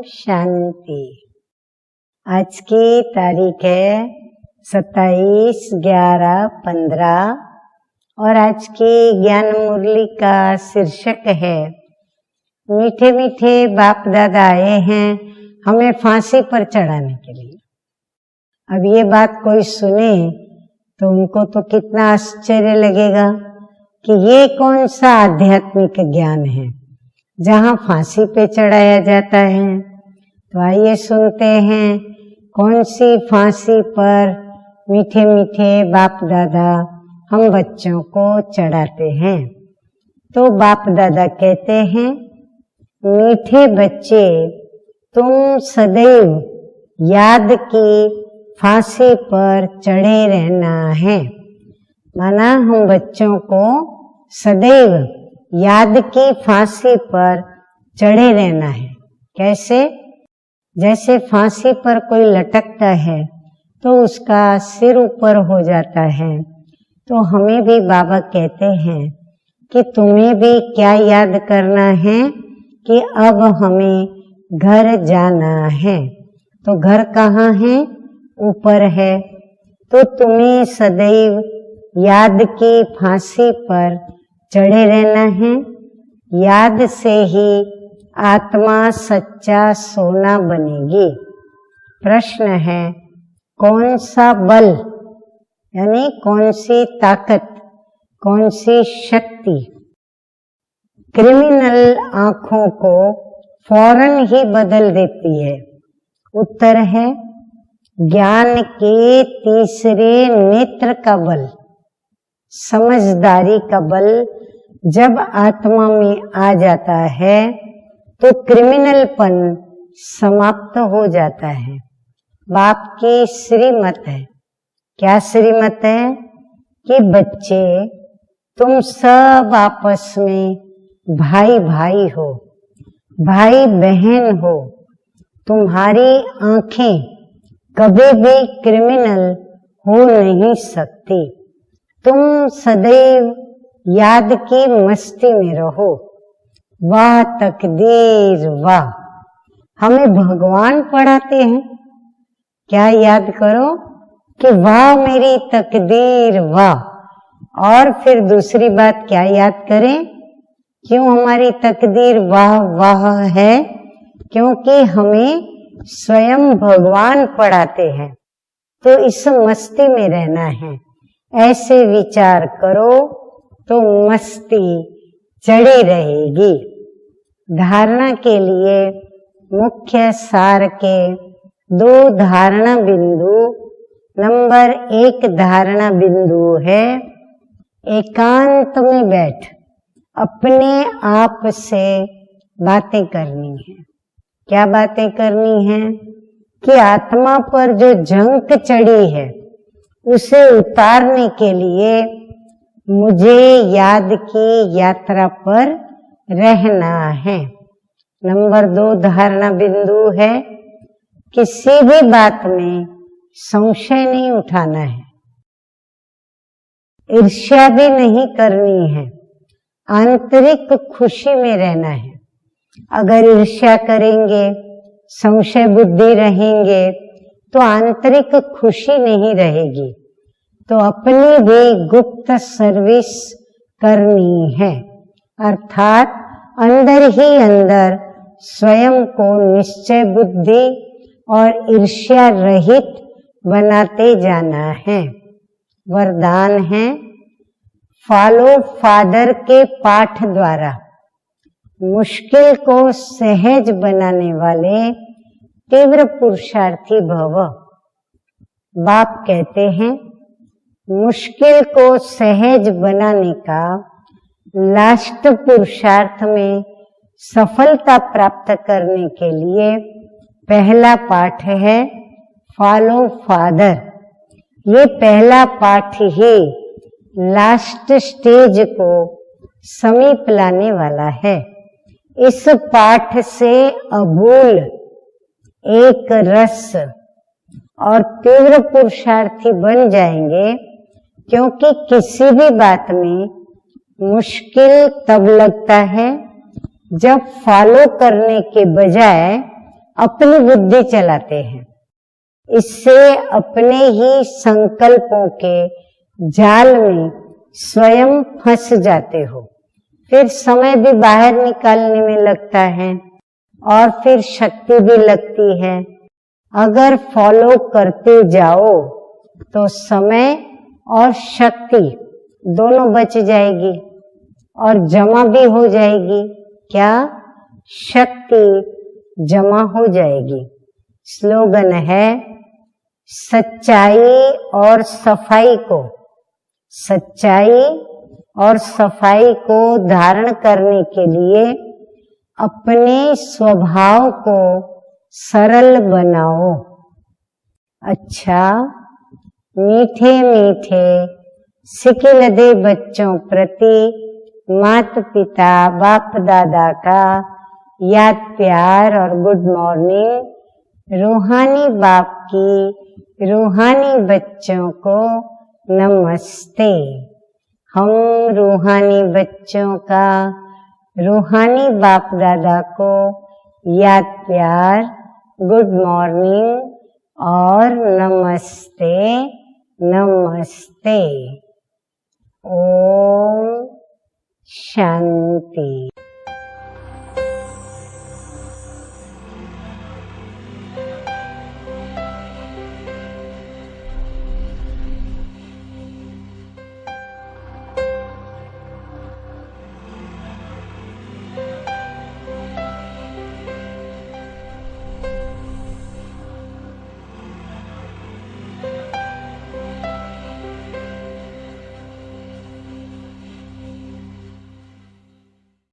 शांति। आज की तारीख है 27/11/15 और आज की ज्ञान मुरली का शीर्षक है मीठे मीठे बाप दादा आए हैं हमें फांसी पर चढ़ाने के लिए। अब ये बात कोई सुने तो उनको तो कितना आश्चर्य लगेगा कि ये कौन सा आध्यात्मिक ज्ञान है जहाँ फांसी पे चढ़ाया जाता है। तो आइए सुनते हैं कौन सी फांसी पर मीठे मीठे बाप दादा हम बच्चों को चढ़ाते हैं। तो बाप दादा कहते हैं, मीठे बच्चे तुम सदैव याद की फांसी पर चढ़े रहना है। माना हम बच्चों को सदैव याद की फांसी पर चढ़े रहना है। कैसे? जैसे फांसी पर कोई लटकता है तो उसका सिर ऊपर हो जाता है, तो हमें भी बाबा कहते हैं कि तुम्हें भी क्या याद करना है कि अब हमें घर जाना है। तो घर कहाँ है? ऊपर है। तो तुम्हें सदैव याद की फांसी पर चढ़े रहना है। याद से ही आत्मा सच्चा सोना बनेगी। प्रश्न है, कौन सा बल यानी कौन सी ताकत, कौन सी शक्ति क्रिमिनल आंखों को फौरन ही बदल देती है? उत्तर है ज्ञान के तीसरे नेत्र का बल, समझदारी का बल। जब आत्मा में आ जाता है तो क्रिमिनलपन समाप्त हो जाता है। बाप की श्रीमत है। क्या श्रीमत है? कि बच्चे तुम सब आपस में भाई भाई हो, भाई बहन हो। तुम्हारी आंखें कभी भी क्रिमिनल हो नहीं सकती। तुम सदैव याद की मस्ती में रहो। वाह तकदीर वाह। हमें भगवान पढ़ाते हैं। क्या याद करो कि वाह मेरी तकदीर वाह। और फिर दूसरी बात क्या याद करें? क्यों हमारी तकदीर वाह वाह है? क्योंकि हमें स्वयं भगवान पढ़ाते हैं। तो इस मस्ती में रहना है। ऐसे विचार करो तो मस्ती चढ़ी रहेगी। धारणा के लिए मुख्य सार के 2 धारणा बिंदु। नंबर 1 धारणा बिंदु है एकांत में बैठ अपने आप से बातें करनी है। क्या बातें करनी है? कि आत्मा पर जो जंक चढ़ी है उसे उतारने के लिए मुझे याद की यात्रा पर रहना है। नंबर 2 धारणा बिंदु है किसी भी बात में संशय नहीं उठाना है, ईर्ष्या भी नहीं करनी है, आंतरिक खुशी में रहना है। अगर ईर्ष्या करेंगे, संशय बुद्धि रहेंगे तो आंतरिक खुशी नहीं रहेगी। तो अपनी भी गुप्त सर्विस करनी है, अर्थात अंदर ही अंदर स्वयं को निश्चय बुद्धि और ईर्ष्या रहित बनाते जाना है। वरदान है फॉलो फादर के पाठ द्वारा मुश्किल को सहज बनाने वाले तीव्र पुरुषार्थी भव। बाप कहते हैं मुश्किल को सहज बनाने का लास्ट पुरुषार्थ में सफलता प्राप्त करने के लिए पहला पाठ है फॉलो फादर। ये पहला पाठ ही लास्ट स्टेज को समीप लाने वाला है। इस पाठ से अभूल एक रस और तीव्र पुरुषार्थी बन जाएंगे, क्योंकि किसी भी बात में मुश्किल तब लगता है जब फॉलो करने के बजाय अपनी बुद्धि चलाते हैं, इससे अपने ही संकल्पों के जाल में स्वयं फंस जाते हो। फिर समय भी बाहर निकालने में लगता है और फिर शक्ति भी लगती है। अगर फॉलो करते जाओ तो समय और शक्ति दोनों बच जाएगी और जमा भी हो जाएगी। क्या? शक्ति जमा हो जाएगी। स्लोगन है, सच्चाई और सफाई को, सच्चाई और सफाई को धारण करने के लिए अपने स्वभाव को सरल बनाओ। अच्छा, मीठे मीठे सिकिलधे बच्चों प्रति माता पिता बाप दादा का याद प्यार और गुड मॉर्निंग। रूहानी बाप की रूहानी बच्चों को नमस्ते। हम रूहानी बच्चों का रूहानी बाप दादा को याद प्यार, गुड मॉर्निंग और नमस्ते नमस्ते। ओम शांति।